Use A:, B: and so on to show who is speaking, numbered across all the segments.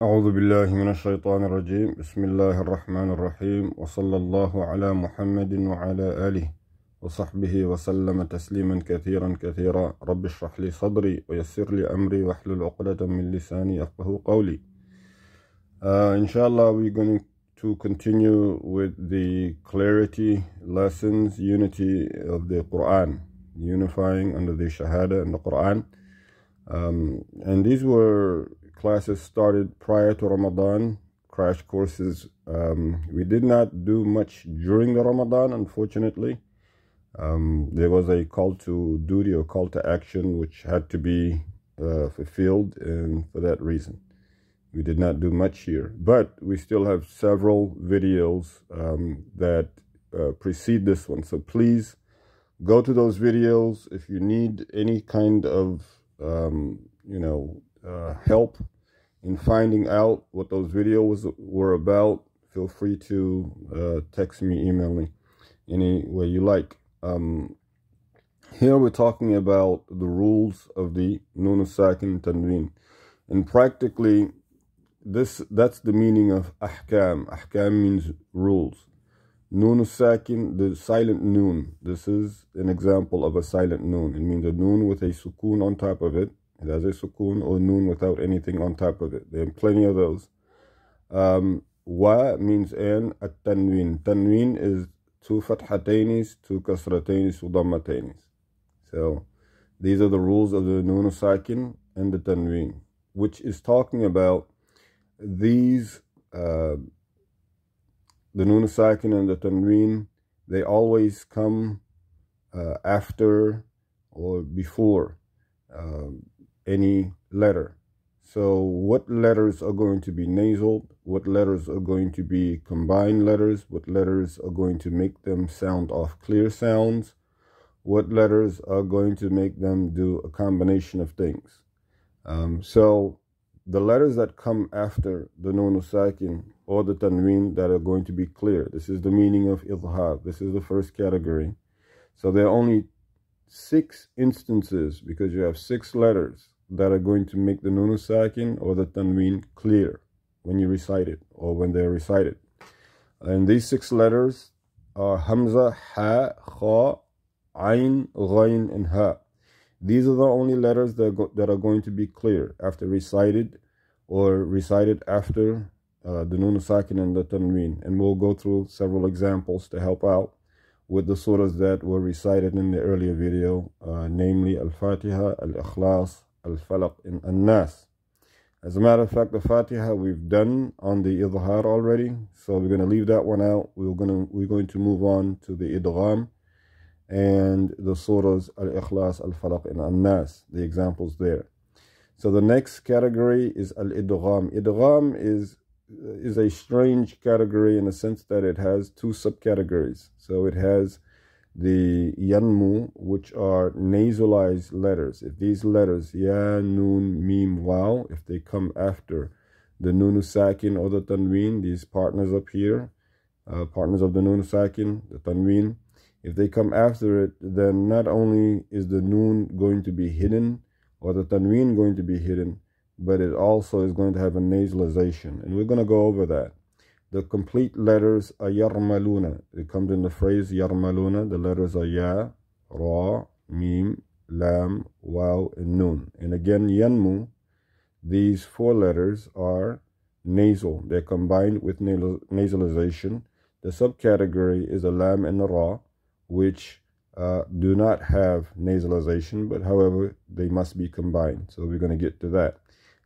A: أعوذ بالله من الشيطان الرجيم بسم الله الرحمن الرحيم وصلى الله على محمد وعلى آله وصحبه وسلم تسليما كثيرا كثيرا رب اشرح لي صدري ويسر لي أمري واحلل عقدة من لساني يفقهوا قولي. Inshallah, we're going to continue with the clarity lessons, unity of the Quran, unifying under the Shahada and the Quran. And these were classes started prior to Ramadan, crash courses. We did not do much during the Ramadan, unfortunately. There was a call to duty or call to action which had to be fulfilled, and for that reason we did not do much here. But we still have several videos that precede this one, so please go to those videos. If you need any kind of help in finding out what those videos were about, feel free to text me, email me, any way you like. Here we're talking about the rules of the Nun Sakin Tanween, and practically that's the meaning of ahkam. Ahkam means rules. Nun Sakin, the silent noon. This is an example of a silent noon. It means a noon with a sukoon on top of it. It has a sukoon, or noon without anything on top of it. There are plenty of those. Wa means and. At-tanween. Tanween is two fathatainis, two kasratainis, two dammatainis. So these are the rules of the Nun Sakin and the Tanween, which is talking about these, the Nun Sakin and the Tanween. They always come after or before any letter. So what letters are going to be nasal? What letters are going to be combined letters? What letters are going to make them sound off clear sounds? What letters are going to make them do a combination of things? So the letters that come after the Nun Sakin or the Tanween that are going to be clear, this is the meaning of Idhar. This is the first category. So there are only 6 instances, because you have 6 letters that are going to make the Nun Sakin or the Tanween clear when you recite it or when they're recited. And these 6 letters are Hamza, Ha, Kha, Ain, Ghain, and Ha. These are the only letters that are going to be clear after recited or recited after the Nun Sakin and the Tanween. And we'll go through several examples to help out with the surahs that were recited in the earlier video, namely Al-Fatiha, Al-Ikhlas, Al-Falaq, and An-Nas. As a matter of fact, the Fatiha we've done on the Idhar already, so we're going to leave that one out. We're going to move on to the Idgham and the surahs Al-Ikhlas, Al-Falaq, and An-Nas, the examples there. So the next category is Al-Idgham. Idgham is a strange category in the sense that it has 2 subcategories. So it has the yanmu, which are nasalized letters. If these letters, ya, nun, mim, waw, if they come after the Nun Sakin or the Tanween, these partners up here, partners of the Nun Sakin, the Tanween, if they come after it, then not only is the Nun going to be hidden or the Tanween going to be hidden, but it also is going to have a nasalization. And we're going to go over that. The complete letters are yarmaluna. It comes in the phrase yarmaluna. The letters are ya, ra, mim, lam, waw, and nun. And again, yanmu, these 4 letters are nasal. They're combined with nasalization. The subcategory is a lam and a ra, which do not have nasalization, but however, they must be combined. So we're going to get to that.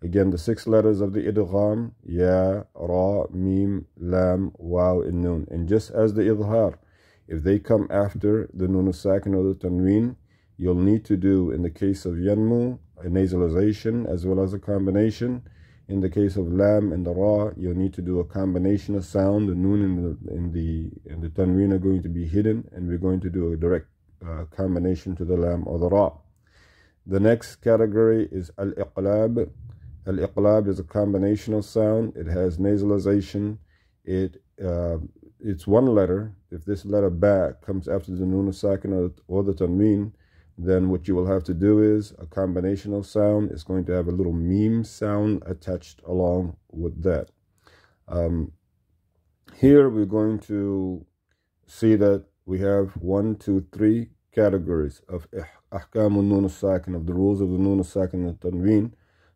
A: Again, the 6 letters of the Idgham, Ya, Ra, Mim, Lam, Waw, and Nun. And just as the Idhar, if they come after the Nun Sakin or the Tanween, you'll need to do, in the case of Yanmu, a nasalization as well as a combination. In the case of Lam and the Ra, you'll need to do a combination of sound. The Nun and the Tanween are going to be hidden, and we're going to do a direct combination to the Lam or the Ra. The next category is Al-Iqlab. Al-Iqlab is a combination of sound. It has nasalization. It's one letter. If this letter ba comes after the Nun Sakin or the Tanween, then what you will have to do is a combination of sound. It's going to have a little meme sound attached along with that. Here we're going to see that we have 1, 2, 3 categories of ahkam al-nun al-sakin, of the rules of the nun al-sakin and tanween.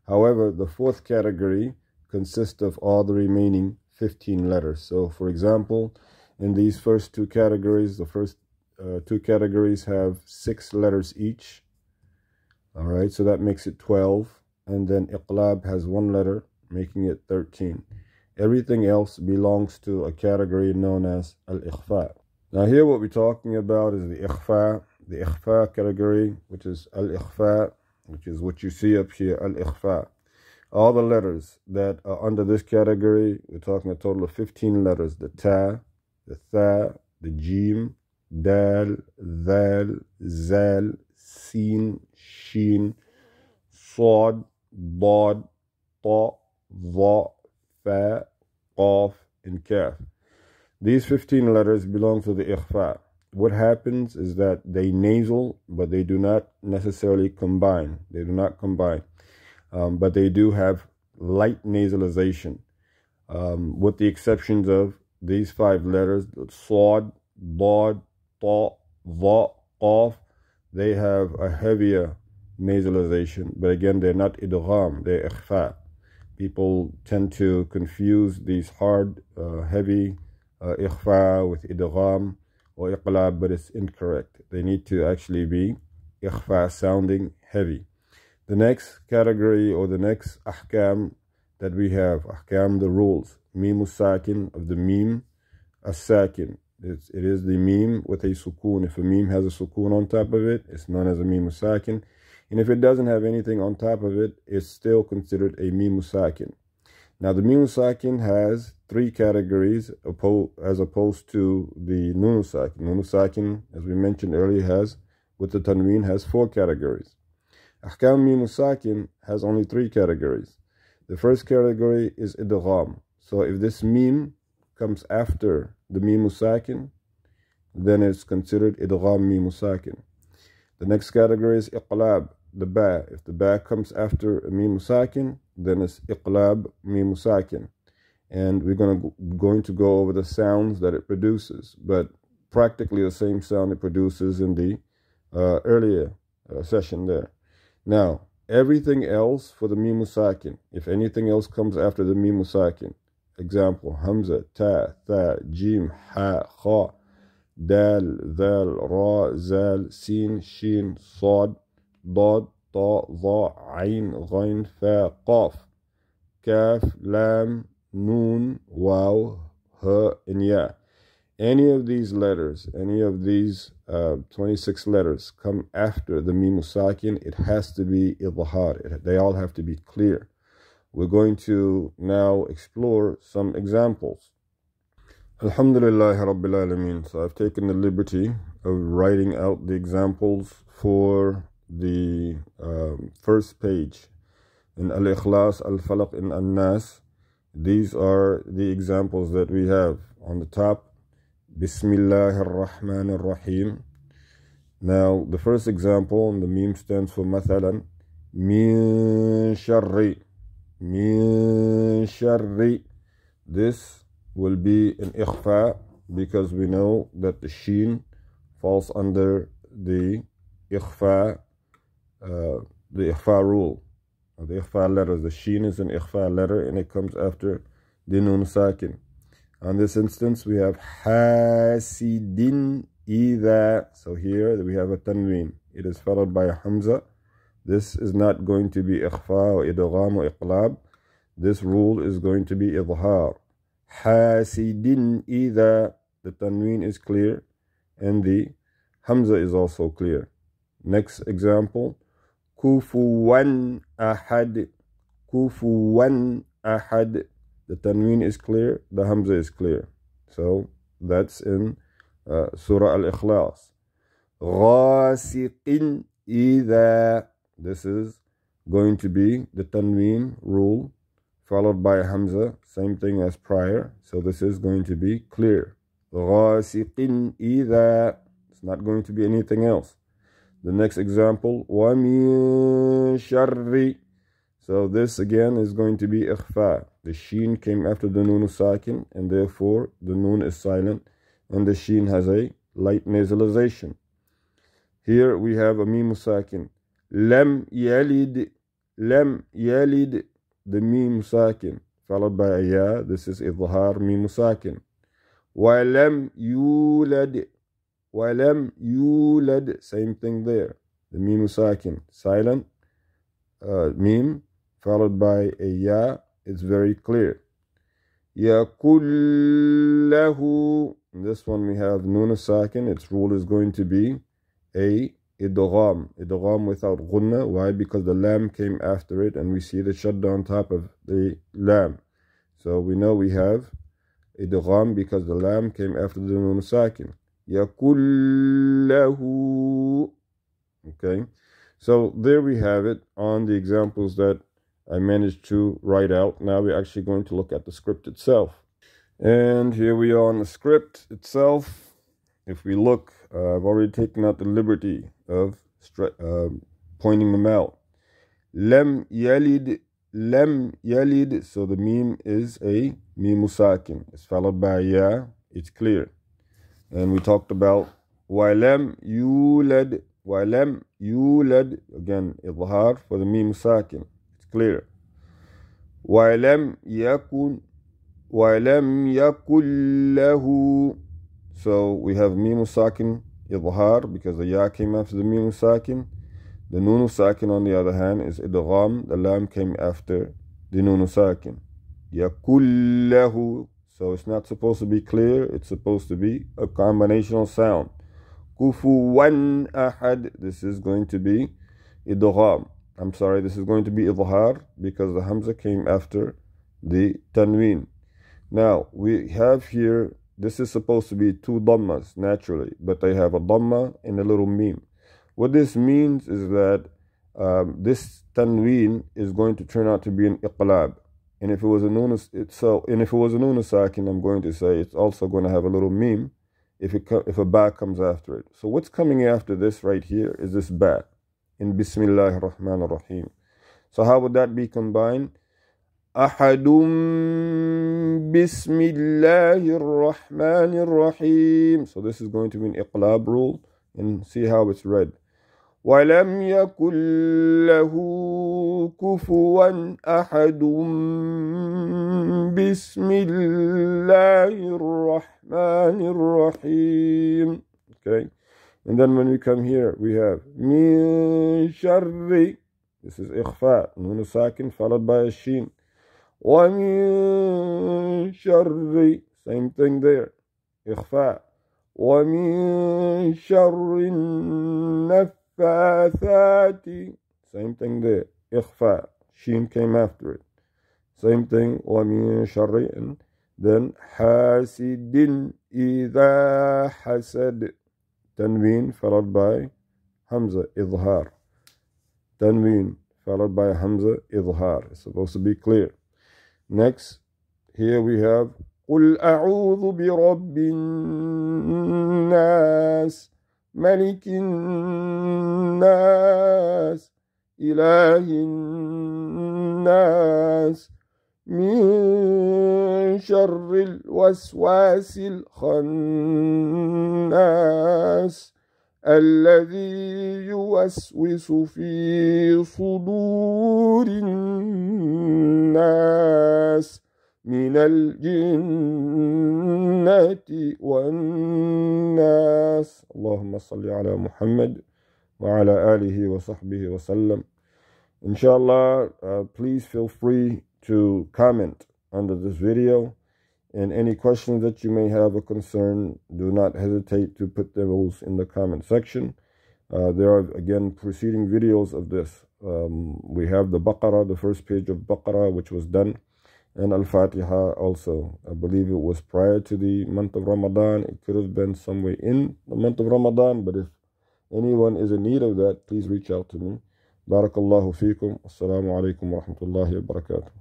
A: However, the fourth category consists of all the remaining 15 letters. So for example, in these first two categories, the first two categories have 6 letters each. All right, so that makes it 12. And then iqlab has 1 letter, making it 13. Everything else belongs to a category known as al-ikhfa. Now here what we're talking about is the ikhfa category, which is al-ikhfa, which is what you see up here, al-ikhfa. All the letters that are under this category, we're talking a total of 15 letters. The ta, the tha, the jim, dal, dhal, zal, sin, shin, sad, dad, ta, dha, fa, qaf, and kaf. These 15 letters belong to the ikhfa. What happens is that they nasal, but they do not necessarily combine. They do not combine. But they do have light nasalization, with the exceptions of these 5 letters, sad, dad, ta, dha, qaf. They have a heavier nasalization, but again, they're not idgham, they're ikhfa. People tend to confuse these hard, heavy ikhfa with idgham or iqlab, but it's incorrect. They need to actually be ikhfa sounding heavy. The next category, or the next ahkam that we have, ahkam, the rules, mim sakin, of the mim as-sakin. It is the mim with a sukoon. If a mim has a sukoon on top of it, it's known as a mim sakin. And if it doesn't have anything on top of it, it's still considered a mim sakin. Now the mim sakin has 3 categories as opposed to the nun sakin. Nun sakin, as we mentioned earlier, has, with the tanween, has 4 categories. Ahkam mim sakin has only 3 categories. The first category is idgham. So if this mim comes after the mim sakin, then it's considered idgham mim sakin. The next category is iqlab, the ba. If the ba comes after a mim sakin, then it's iqlab mim sakin. And we're going to go over the sounds that it produces, but practically the same sound it produces in the earlier session there. Now, everything else for the mim sakin, if anything else comes after the mim sakin, example, hamza, ta, tha, jim, ha, kha, dal, dhal, ra, zal, sin, shin, sad, dad, ta, dha, ayn, ghayn, fa, qaf, kaf, lam, noon, waw, ha, and ya. Any of these letters, any of these 26 letters come after the mim sakin, it has to be idhar. They all have to be clear. We're going to now explore some examples. Alhamdulillah Rabbil Alameen. So I've taken the liberty of writing out the examples for the first page. In Al-Ikhlas, Al-Falaq, and An-Nas, these are the examples that we have. On the top, Bismillahir Rahmanir Rahim. Now, the first example, and the meme stands for mathalan, min sharri. Min sharri. This will be an ikhfa because we know that the sheen falls under the ikhfa rule. The ikhfa letters. The sheen is an ikhfa letter and it comes after the nun sakin. On this instance, we have hasidin idha. So here we have a tanween. It is followed by a hamza. This is not going to be ikhfa or idgham or iqlab. This rule is going to be idhar. Hasidin idha. The tanween is clear and the hamza is also clear. Next example, kufuwan ahad. Kufuwan ahad. The tanween is clear, the hamza is clear. So that's in Surah Al-Ikhlas. Ghasiqin idha. This is going to be the tanween rule followed by a hamza, same thing as prior. So this is going to be clear. Ghasiqin idha. It's not going to be anything else. The next example, وَمِن شَرِّ. So this again is going to be ikhfa. The sheen came after the noon sakin, and therefore the noon is silent, and the sheen has a light nasalization. Here we have a mim sakin. Lam yalid. Lam yalid. The mim sakin followed by a ya. This is idhar mim sakin. Walam yulad. Walam yulad. Same thing there. The mim sakin silent. Mim followed by a ya. It's very clear. Yakullahu. This one we have nun sakin. Its rule is going to be a idgham. Idgham without ghunna. Why? Because the lam came after it, and we see the shadda on top of the lam. So we know we have idgham because the lam came after the nun sakin. Yakullahu. Okay. So there we have it on the examples that I managed to write out. Now we're actually going to look at the script itself. And here we are on the script itself. If we look, I've already taken out the liberty of pointing them out. Lam yalid, lam yalid. So the meme is a meme sakin. It's followed by ya. It's clear. And we talked about walam yulad, walam yulad. Again, idhar for the meme sakin. It's clear. Walam yakun, walam yakun lahu. So we have mim sakin idhar because the ya came after the mim sakin. The nun sakin on the other hand is idgham. The lam came after the nun sakin. Yakullahu. So it's not supposed to be clear. It's supposed to be a combinational sound. Kufuwan ahad. This is going to be idgham. I'm sorry, this is going to be idhar because the hamza came after the tanween. Now we have here, this is supposed to be two dhammas naturally, but they have a dhamma and a little meme. What this means is that this tanween is going to turn out to be an iqlab. And if it was a nun sakin, I'm going to say it's also going to have a little meme if a ba comes after it. So what's coming after this right here is this ba in Bismillah ar-Rahman ar-Rahim. So how would that be combined? Ahadum Bismillahir Rahmanir Rahim. So this is going to be an iqlab rule, and see how it's read. وَلَمْ يَكُنْ لَهُ كُفُوًا أَحَدٌ بِسْمِ اللَّهِ الرَّحْمَنِ الرَّحِيمِ. Okay, and then when we come here, we have مِن شَرِّ. This is ikhfa, nun sakin followed by a sheen. وَمِن شَرِّ. Same thing there, ikhfa. وَمِن شَرِّ النَّفَّاثَاتِ. Same thing there, ikhfa. Sheen came after it. Same thing, وَمِن شَرِّ. And then حَاسِدٍ إِذَا حَسَدٍ. Tanween followed by hamza, idhar. Tanween followed by hamza, idhar. It's supposed to be clear. Next, here we have قُلْ أَعُوذُ بِرَبِّ النَّاسِ مَلِكِ النَّاسِ إِلَهِ النَّاسِ مِن شَرِّ الْوَسْوَاسِ الْخَنَّاسِ الَّذِي يُوَسْوِسُ فِي صُدُورِ النَّاسِ مِنَ الْجِنَّةِ وَالنَّاسِ. اللهم صل على محمد وعلى آله وصحبه وسلم. Inshallah, please feel free to comment under this video, and any questions that you may have or concern, do not hesitate to put those in the comment section. There are again preceding videos of this. We have the Baqarah, the first page of Baqarah, which was done, and Al-Fatiha also. I believe it was prior to the month of Ramadan. It could have been somewhere in the month of Ramadan, but if anyone is in need of that, please reach out to me. Barakallahu feekum. Assalamu alaikum wa rahmatullahi wa barakatuh.